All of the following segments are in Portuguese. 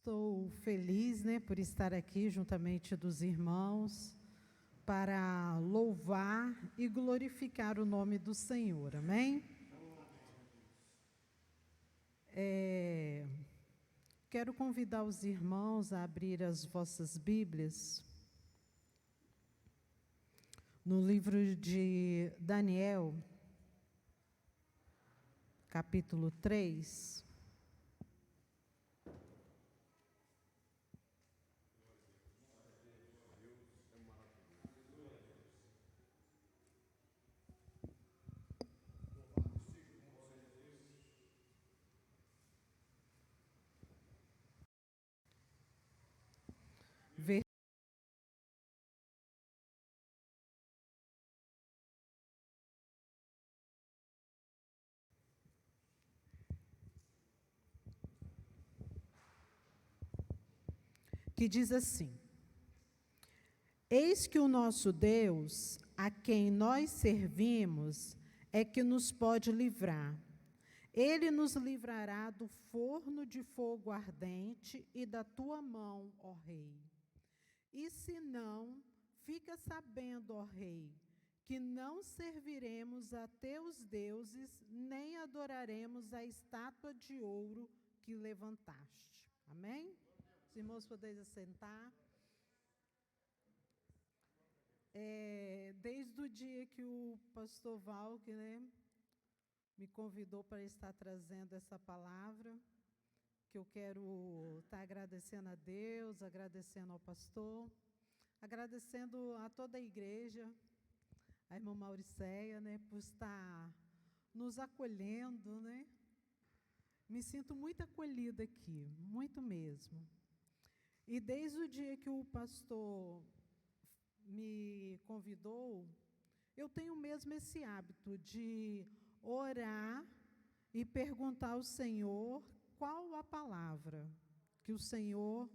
Estou feliz, por estar aqui juntamente dos irmãos para louvar e glorificar o nome do Senhor, amém? Quero convidar os irmãos a abrir as vossas Bíblias no livro de Daniel, capítulo 3. Que diz assim: eis que o nosso Deus, a quem nós servimos, é que nos pode livrar. Ele nos livrará do forno de fogo ardente e da tua mão, ó Rei. E se não, fica sabendo, ó Rei, que não serviremos a teus deuses, nem adoraremos a estátua de ouro que levantaste. Amém? Os irmãos podem assentar. Desde o dia que o pastor Valk, me convidou para estar trazendo essa palavra, que eu quero estar agradecendo a Deus, agradecendo ao pastor, agradecendo a toda a igreja, a irmã Mauricéia, por estar nos acolhendo, Me sinto muito acolhida aqui, muito mesmo. E desde o dia que o pastor me convidou, eu tenho mesmo esse hábito de orar e perguntar ao Senhor qual a palavra que o Senhor,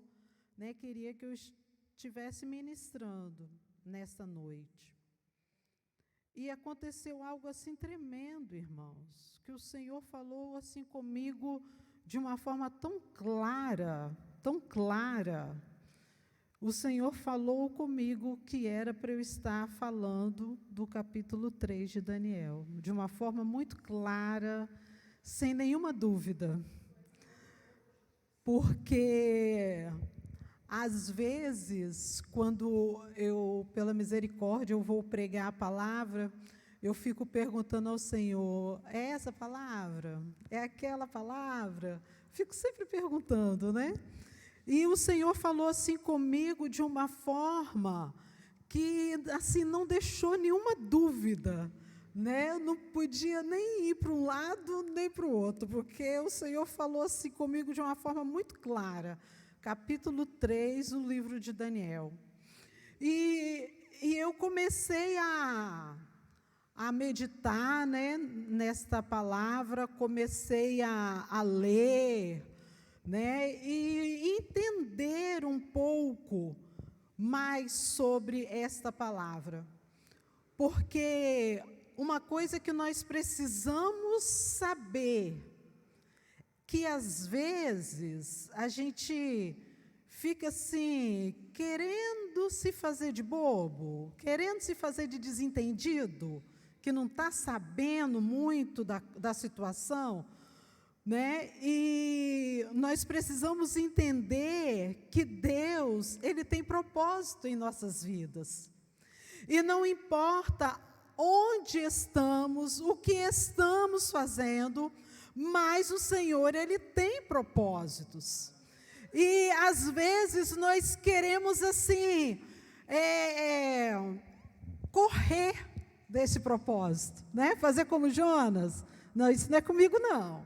queria que eu estivesse ministrando nesta noite. E aconteceu algo assim tremendo, irmãos, que o Senhor falou assim comigo de uma forma tão clara, tão clara. O Senhor falou comigo que era para eu estar falando do capítulo 3 de Daniel, de uma forma muito clara, sem nenhuma dúvida. Porque, às vezes, quando eu, pela misericórdia, eu vou pregar a palavra, eu fico perguntando ao Senhor, é essa palavra? É aquela palavra? Fico sempre perguntando, E o Senhor falou assim comigo de uma forma que assim não deixou nenhuma dúvida, Eu não podia nem ir para um lado nem para o outro, porque o Senhor falou assim comigo de uma forma muito clara. Capítulo 3, o livro de Daniel. E eu comecei a meditar, nesta palavra, comecei a ler, e entender um pouco mais sobre esta palavra. Porque uma coisa que nós precisamos saber, que às vezes a gente fica assim, querendo se fazer de bobo, querendo se fazer de desentendido, que não está sabendo muito da situação, E nós precisamos entender que Deus, Ele tem propósito em nossas vidas. E não importa onde estamos, o que estamos fazendo, mas o Senhor, Ele tem propósitos. E, às vezes, nós queremos, assim, correr desse propósito, Fazer como Jonas. Não, isso não é comigo, não.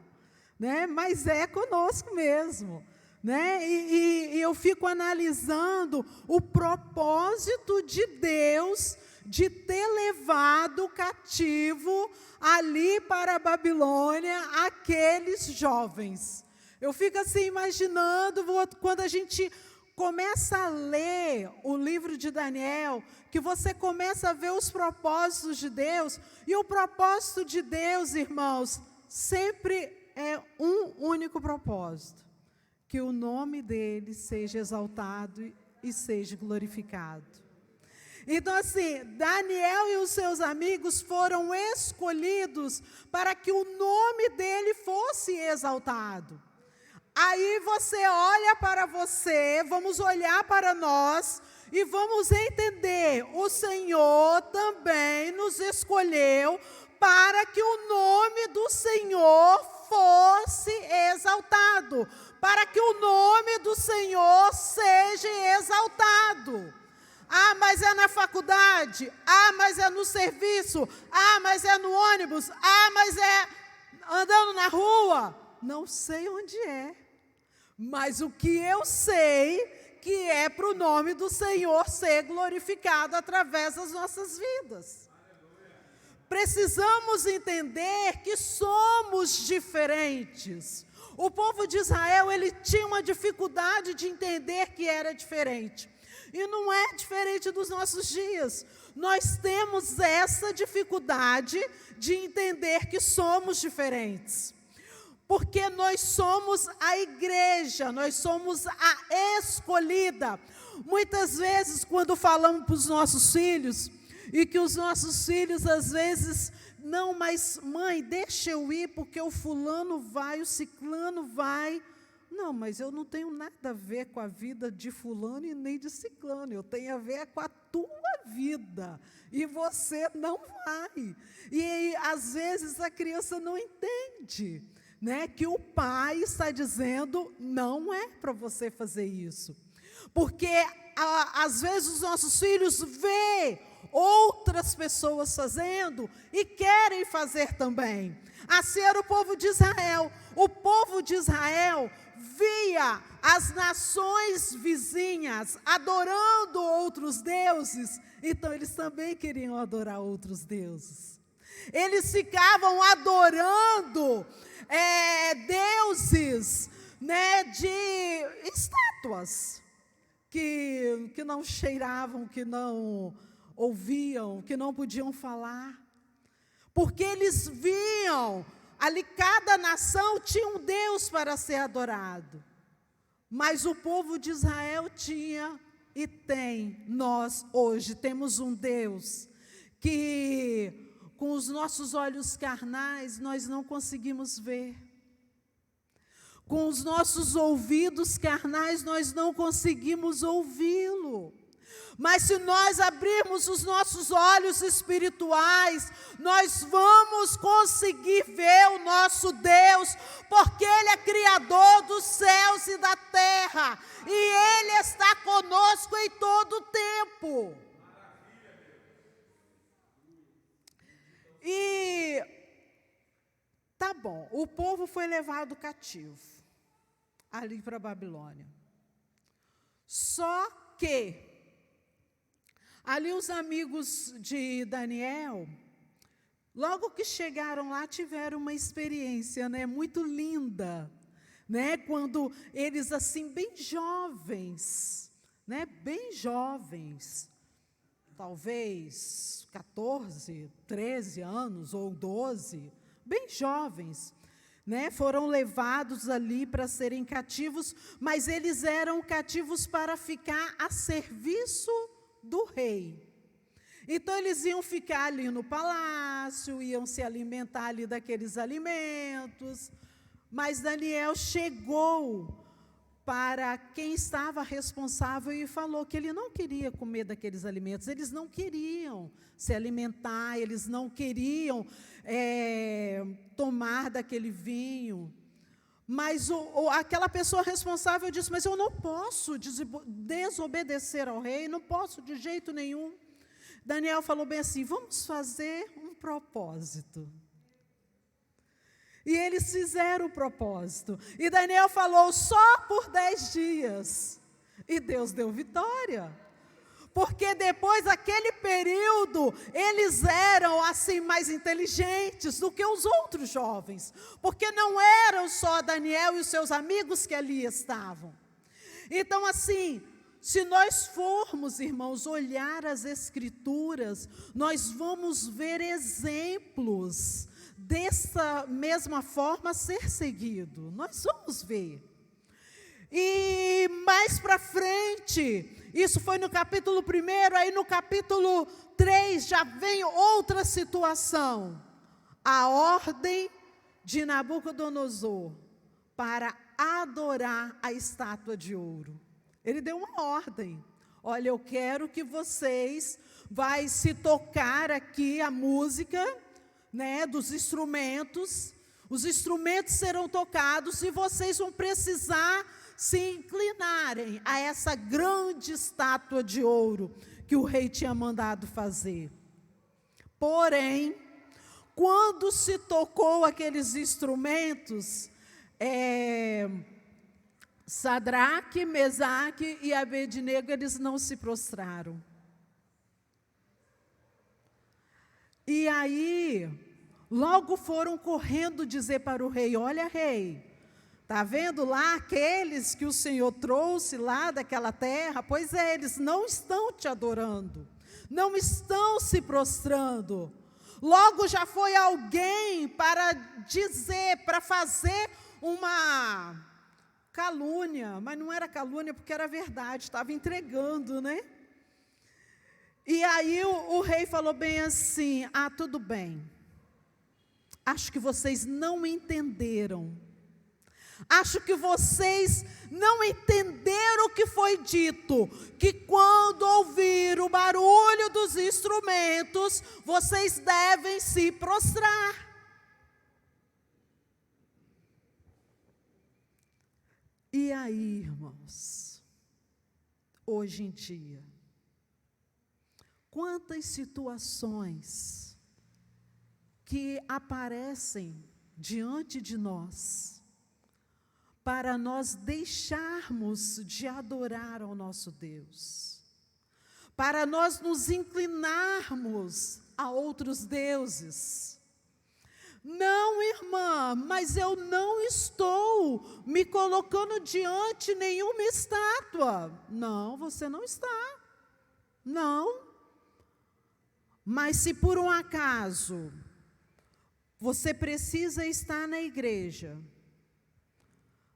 Mas é conosco mesmo, E eu fico analisando o propósito de Deus de ter levado cativo ali para a Babilônia aqueles jovens. Eu fico assim imaginando, quando a gente começa a ler o livro de Daniel, que você começa a ver os propósitos de Deus, e o propósito de Deus, irmãos, sempre é um único propósito, que o nome dele seja exaltado e seja glorificado. Então, assim, Daniel e os seus amigos foram escolhidos para que o nome dele fosse exaltado. Aí você olha para você, vamos olhar para nós e vamos entender, o Senhor também nos escolheu para que o nome do Senhor fosse exaltado, para que o nome do Senhor seja exaltado. Ah, mas é na faculdade, ah, mas é no serviço, ah, mas é no ônibus, ah, mas é andando na rua. Não sei onde é, mas o que eu sei que é para o nome do Senhor ser glorificado através das nossas vidas. Precisamos entender que somos diferentes. O povo de Israel, ele tinha uma dificuldade de entender que era diferente. E não é diferente dos nossos dias. Nós temos essa dificuldade de entender que somos diferentes. Porque nós somos a igreja, nós somos a escolhida. Muitas vezes, quando falamos para os nossos filhos, e que os nossos filhos, às vezes, não, mas mãe, deixa eu ir, porque o fulano vai, o ciclano vai. Não, mas eu não tenho nada a ver com a vida de fulano e nem de ciclano, eu tenho a ver com a tua vida, e você não vai. E às vezes a criança não entende, né, que o pai está dizendo, não é para você fazer isso. Porque às vezes os nossos filhos veem outras pessoas fazendo e querem fazer também. Assim era o povo de Israel. O povo de Israel via as nações vizinhas adorando outros deuses, então eles também queriam adorar outros deuses. Eles ficavam adorando deuses, né, de estátuas, que não cheiravam, que não ouviam, que não podiam falar, porque eles viam, ali cada nação tinha um Deus para ser adorado, mas o povo de Israel tinha e tem, nós hoje temos um Deus que com os nossos olhos carnais nós não conseguimos ver, com os nossos ouvidos carnais nós não conseguimos ouvi-lo. Mas se nós abrirmos os nossos olhos espirituais, nós vamos conseguir ver o nosso Deus, porque Ele é Criador dos céus e da terra, e Ele está conosco em todo o tempo. E, tá bom, o povo foi levado cativo, ali para a Babilônia. Só que ali os amigos de Daniel, logo que chegaram lá, tiveram uma experiência, né, muito linda, né, quando eles assim, bem jovens, talvez 14, 13 anos ou 12, bem jovens, né, foram levados ali para serem cativos, mas eles eram cativos para ficar a serviço do rei. Então eles iam ficar ali no palácio, iam se alimentar ali daqueles alimentos, mas Daniel chegou para quem estava responsável e falou que ele não queria comer daqueles alimentos, eles não queriam se alimentar, eles não queriam tomar daquele vinho. Mas aquela pessoa responsável disse, mas eu não posso desobedecer ao rei, não posso de jeito nenhum. Daniel falou bem assim, vamos fazer um propósito. E eles fizeram o propósito. E Daniel falou, só por 10 dias. E Deus deu vitória. Porque depois daquele período, eles eram assim mais inteligentes do que os outros jovens. Porque não eram só Daniel e os seus amigos que ali estavam. Então assim, se nós formos, irmãos, olhar as Escrituras, nós vamos ver exemplos dessa mesma forma ser seguido. Nós vamos ver. E mais para frente, isso foi no capítulo 1, aí no capítulo 3 já vem outra situação. A ordem de Nabucodonosor para adorar a estátua de ouro. Ele deu uma ordem. Olha, eu quero que vocês vai se tocar aqui a música, né, dos instrumentos. Os instrumentos serão tocados e vocês vão precisar se inclinarem a essa grande estátua de ouro que o rei tinha mandado fazer. Porém, quando se tocou aqueles instrumentos, Sadraque, Mesaque e Abednego, eles não se prostraram. E aí, logo foram correndo dizer para o rei: olha, rei, está vendo lá aqueles que o Senhor trouxe lá daquela terra? Pois é, eles não estão te adorando, não estão se prostrando. Logo já foi alguém para dizer, para fazer uma calúnia, mas não era calúnia porque era verdade, estava entregando, né? E aí o rei falou bem assim: ah, tudo bem, acho que vocês não entenderam. Acho que vocês não entenderam o que foi dito, que quando ouvir o barulho dos instrumentos, vocês devem se prostrar. E aí, irmãos, hoje em dia, quantas situações que aparecem diante de nós, para nós deixarmos de adorar ao nosso Deus, para nós nos inclinarmos a outros deuses. Não, irmã, mas eu não estou me colocando diante nenhuma estátua. Não, você não está. Não. Mas se por um acaso você precisa estar na igreja,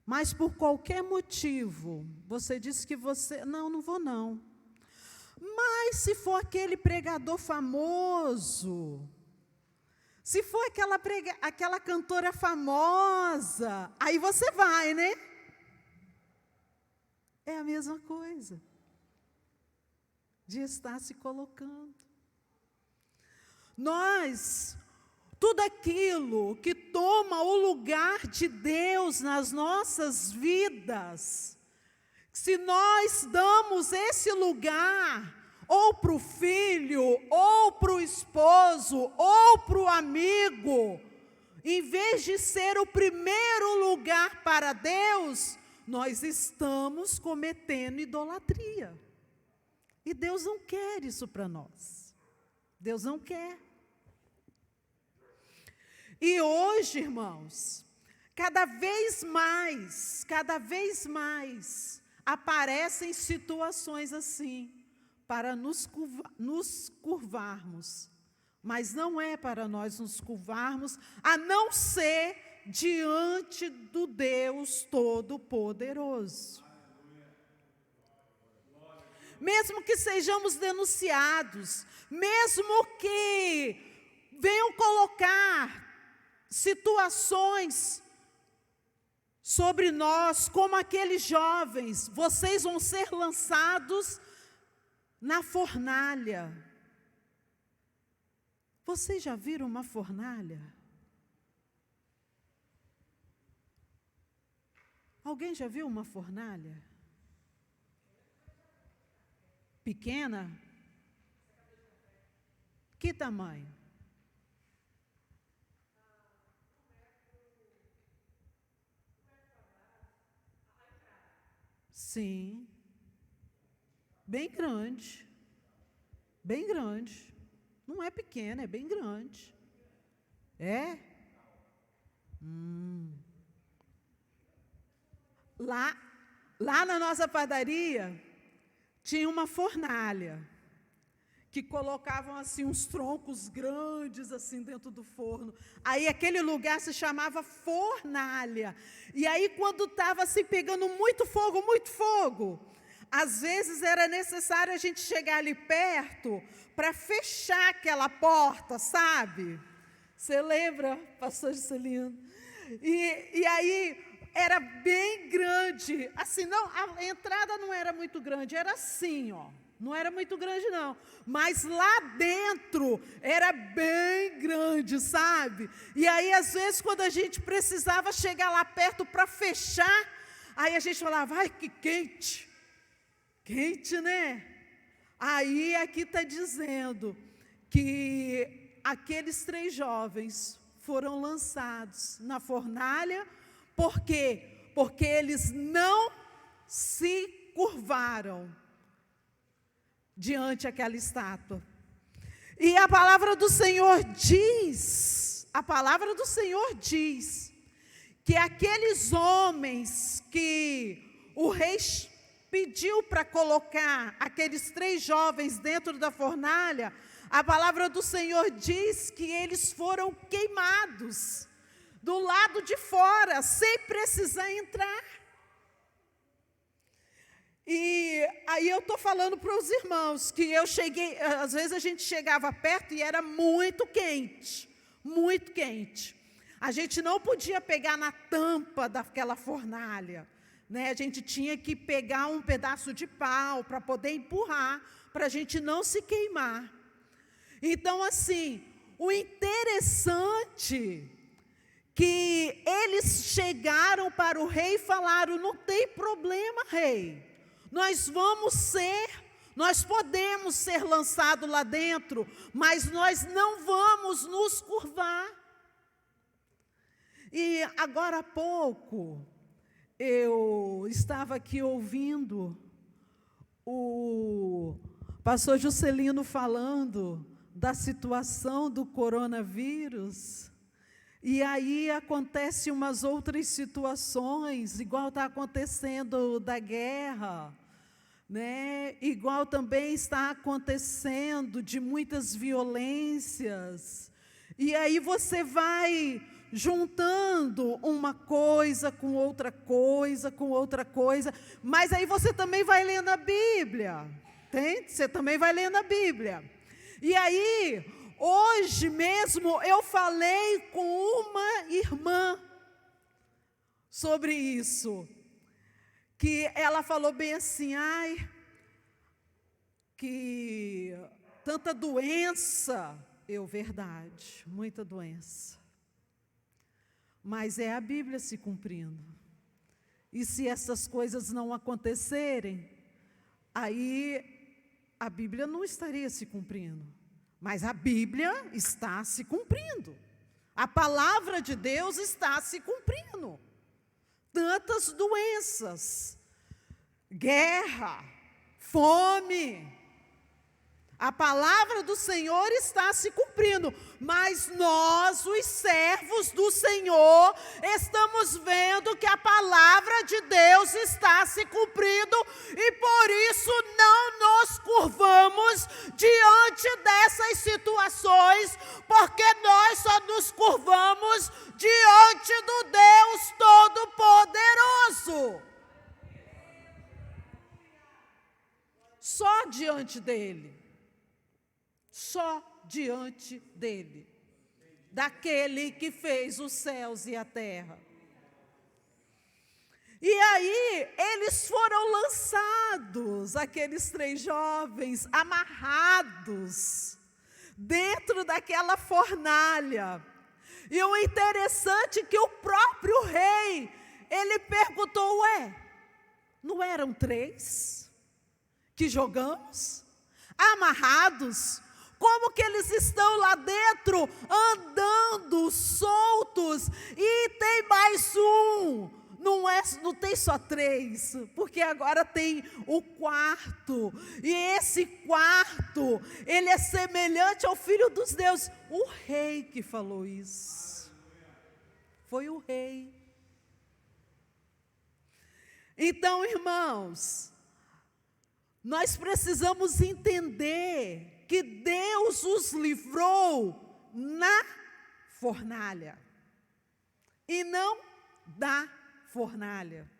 mas por qualquer motivo, você disse que você... Não vou não. Mas se for aquele pregador famoso, se for aquela cantora famosa, aí você vai, né? É a mesma coisa de estar se colocando. Nós... tudo aquilo que toma o lugar de Deus nas nossas vidas, se nós damos esse lugar, ou para o filho, ou para o esposo, ou para o amigo, em vez de ser o primeiro lugar para Deus, nós estamos cometendo idolatria. E Deus não quer isso para nós. Deus não quer. E hoje, irmãos, cada vez mais, aparecem situações assim, para nos curvarmos. Mas não é para nós nos curvarmos, a não ser diante do Deus Todo-Poderoso. Mesmo que sejamos denunciados, mesmo que venham colocar situações sobre nós, como aqueles jovens, vocês vão ser lançados na fornalha. Vocês já viram uma fornalha? Alguém já viu uma fornalha? Pequena? Que tamanho? Sim, bem grande, não é pequena, é bem grande. É? Lá na nossa padaria, tinha uma fornalha, que colocavam assim uns troncos grandes assim dentro do forno. Aí aquele lugar se chamava fornalha. E aí quando estava assim pegando muito fogo, às vezes era necessário a gente chegar ali perto para fechar aquela porta, sabe? Você lembra, pastor Juscelino? E aí era bem grande, assim, não, a entrada não era muito grande, era assim, ó. Não era muito grande, não. Mas lá dentro era bem grande, sabe? E aí, às vezes, quando a gente precisava chegar lá perto para fechar, aí a gente falava, ai, que quente. Quente, né? Aí, aqui está dizendo que aqueles 3 jovens foram lançados na fornalha. Por quê? Porque eles não se curvaram diante daquela estátua. E a palavra do Senhor diz que aqueles homens que o rei pediu para colocar aqueles 3 jovens dentro da fornalha, a palavra do Senhor diz que eles foram queimados do lado de fora, sem precisar entrar. E aí eu estou falando para os irmãos que eu cheguei, às vezes a gente chegava perto e era muito quente, muito quente. A gente não podia pegar na tampa daquela fornalha, né? A gente tinha que pegar um pedaço de pau para poder empurrar, para a gente não se queimar. Então, assim, o interessante que eles chegaram para o rei e falaram, não tem problema, rei. Nós podemos ser lançados lá dentro, mas nós não vamos nos curvar. E agora há pouco, eu estava aqui ouvindo o pastor Juscelino falando da situação do coronavírus, e aí acontecem umas outras situações, igual está acontecendo da guerra, né? Igual também está acontecendo de muitas violências, e aí você vai juntando uma coisa com outra coisa, mas aí você também vai lendo a Bíblia, entende? Você também vai lendo a Bíblia, e aí, hoje mesmo eu falei com uma irmã sobre isso, que ela falou bem assim, ai, que tanta doença, verdade, muita doença, mas é a Bíblia se cumprindo, e se essas coisas não acontecerem, aí a Bíblia não estaria se cumprindo, mas a Bíblia está se cumprindo, a palavra de Deus está se cumprindo. Tantas doenças, guerra, fome, a palavra do Senhor está se cumprindo, mas nós, os servos do Senhor, estamos vendo que a palavra de Deus está se cumprindo, e por isso não nos curvamos diante dessas situações, porque nós só nos curvamos diante do Deus Todo-Poderoso. Só diante dele. Só diante dele, daquele que fez os céus e a terra. E aí, eles foram lançados, aqueles 3 jovens, amarrados, dentro daquela fornalha. E o interessante é que o próprio rei, ele perguntou, não eram 3 que jogamos? Amarrados? Como que eles estão lá dentro, andando, soltos, e tem mais um, não tem só 3, porque agora tem o quarto, e esse quarto, ele é semelhante ao Filho dos Deuses. O rei que falou isso, foi o rei. Então, irmãos, nós precisamos entender que Deus os livrou na fornalha, e não da fornalha.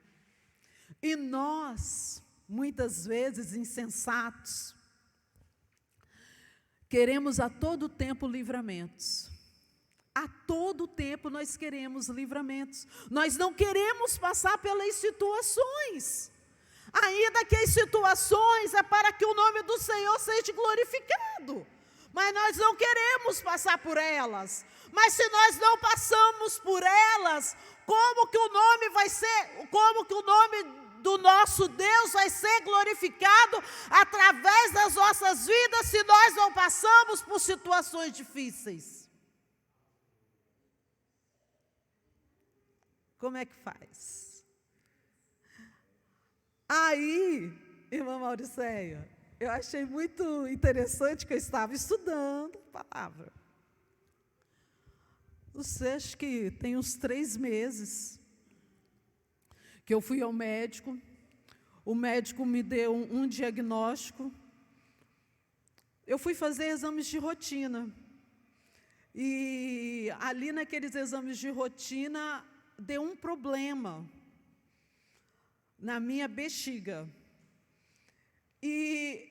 E nós, muitas vezes insensatos, queremos a todo tempo livramentos. A todo tempo nós queremos livramentos. Nós não queremos passar pelas situações. Ainda que as situações é para que o nome do Senhor seja glorificado. Mas nós não queremos passar por elas. Mas se nós não passamos por elas, como que o nome do nosso Deus vai ser glorificado através das nossas vidas se nós não passamos por situações difíceis? Como é que faz? Aí, irmã Mauricéia, eu achei muito interessante que eu estava estudando a palavra. Você acha que tem uns 3 meses que eu fui ao médico, o médico me deu um diagnóstico, eu fui fazer exames de rotina, e ali naqueles exames de rotina, deu um problema na minha bexiga, e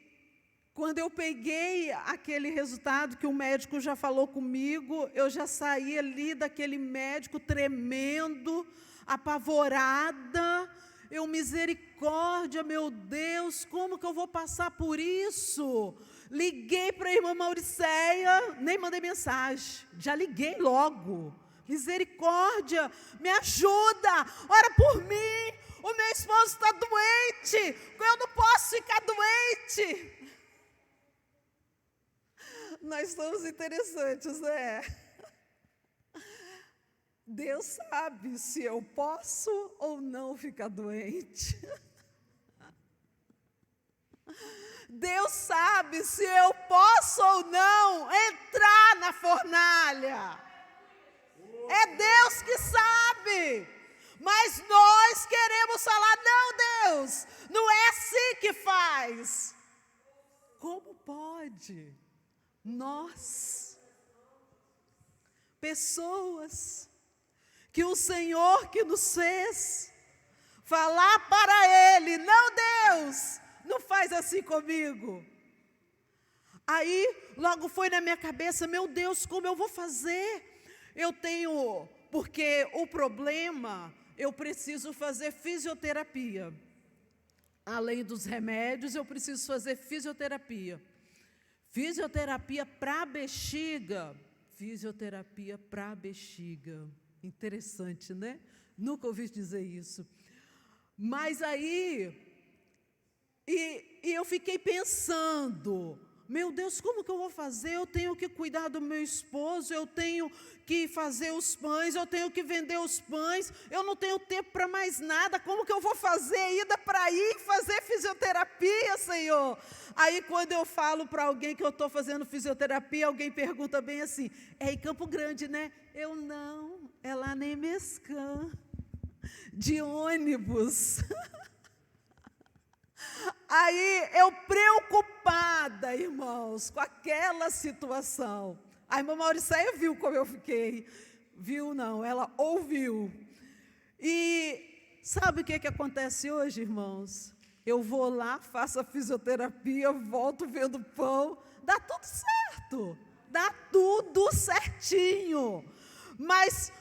quando eu peguei aquele resultado que o médico já falou comigo, eu já saí ali daquele médico tremendo, apavorada. Eu, misericórdia, meu Deus, como que eu vou passar por isso? Liguei para a irmã Mauricéia, nem mandei mensagem, já liguei logo. Misericórdia, me ajuda, ora por mim, o meu esposo está doente, eu não posso ficar doente. Nós somos interessantes, né? Deus sabe se eu posso ou não ficar doente. Deus sabe se eu posso ou não entrar na fornalha. É Deus que sabe. Mas nós queremos falar, não, Deus, não é assim que faz. Como pode? Nós, pessoas que o Senhor que nos fez, falar para Ele, não, Deus, não faz assim comigo. Aí, logo foi na minha cabeça, meu Deus, como eu vou fazer? Porque o problema, eu preciso fazer fisioterapia. Além dos remédios, eu preciso fazer fisioterapia. Fisioterapia para bexiga. Fisioterapia para bexiga. Interessante, né? Nunca ouvi dizer isso. Mas aí, eu fiquei pensando, meu Deus, como que eu vou fazer? Eu tenho que cuidar do meu esposo, eu tenho que fazer os pães, eu tenho que vender os pães, eu não tenho tempo para mais nada, como que eu vou fazer ainda para ir fazer fisioterapia, Senhor? Aí quando eu falo para alguém que eu estou fazendo fisioterapia, alguém pergunta bem assim, é em Campo Grande, né? Eu não, é lá na Emescã, de ônibus. Aí eu preocupada, irmãos, com aquela situação. A irmã Mauricéia viu como eu fiquei. Viu não, ela ouviu. E sabe o que acontece hoje, irmãos? Eu vou lá, faço a fisioterapia, volto vendo pão, dá tudo certo. Dá tudo certinho. Mas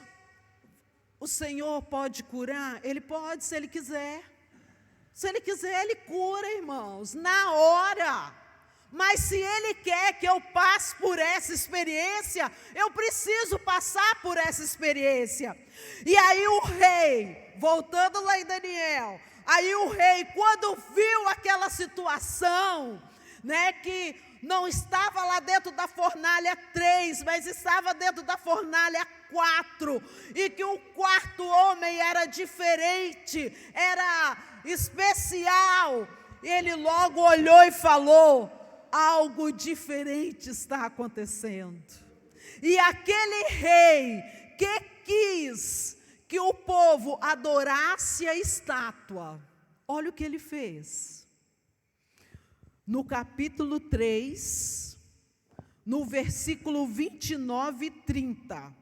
o Senhor pode curar? Ele pode, se Ele quiser. Se Ele quiser, Ele cura, irmãos, na hora. Mas se Ele quer que eu passe por essa experiência, eu preciso passar por essa experiência. E aí o rei, voltando lá em Daniel, aí o rei, quando viu aquela situação, né, que não estava lá dentro da fornalha 3, mas estava dentro da fornalha 4, e que o quarto homem era diferente, era especial, ele logo olhou e falou, algo diferente está acontecendo. E aquele rei que quis que o povo adorasse a estátua, olha o que ele fez. No capítulo 3, no versículo 29 e 30.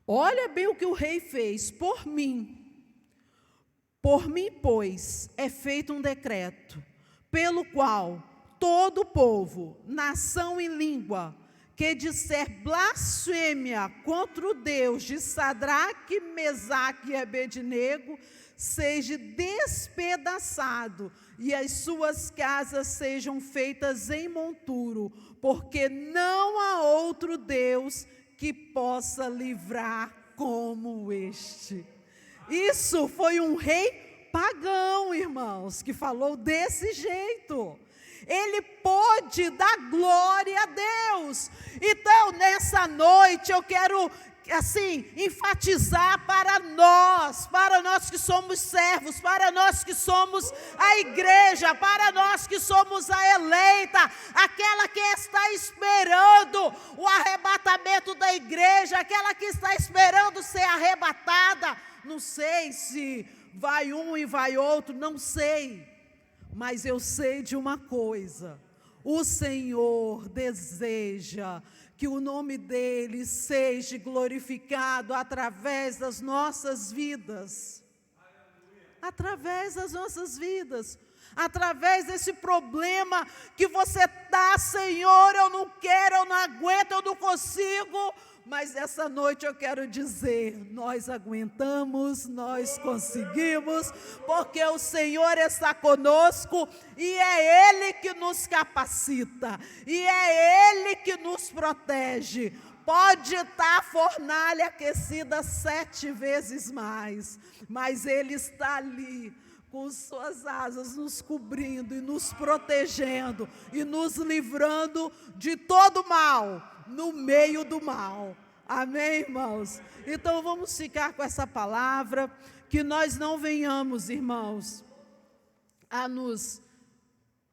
Olha bem o que o rei fez. Por mim, pois, é feito um decreto, pelo qual todo povo, nação e língua, que disser blasfêmia contra o Deus de Sadraque, Mesaque e Abednego, seja despedaçado, e as suas casas sejam feitas em monturo, porque não há outro Deus que possa livrar como este. Isso foi um rei pagão, irmãos, que falou desse jeito. Ele pôde dar glória a Deus. Então, nessa noite, eu quero, assim, enfatizar para nós que somos servos, para nós que somos a igreja, para nós que somos a eleita, aquela que está esperando o arrebatamento da igreja, aquela que está esperando ser arrebatada. Não sei se vai um e vai outro, não sei. Mas eu sei de uma coisa: o Senhor deseja que o nome dEle seja glorificado através das nossas vidas. Através das nossas vidas. Através desse problema que você está, Senhor, eu não quero, eu não aguento, eu não consigo. Mas essa noite eu quero dizer, nós aguentamos, nós conseguimos, porque o Senhor está conosco e é Ele que nos capacita, e é Ele que nos protege. Pode estar a fornalha aquecida 7 vezes mais, mas Ele está ali, com suas asas nos cobrindo e nos protegendo e nos livrando de todo mal, no meio do mal. Amém, irmãos? Então vamos ficar com essa palavra, que nós não venhamos, irmãos,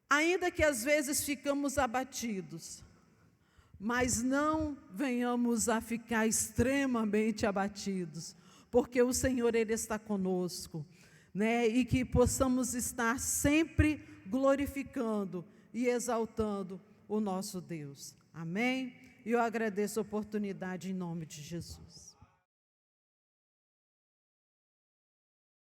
ainda que às vezes ficamos abatidos, mas não venhamos a ficar extremamente abatidos, porque o Senhor, Ele está conosco, né? E que possamos estar sempre glorificando e exaltando o nosso Deus. Amém? E eu agradeço a oportunidade em nome de Jesus.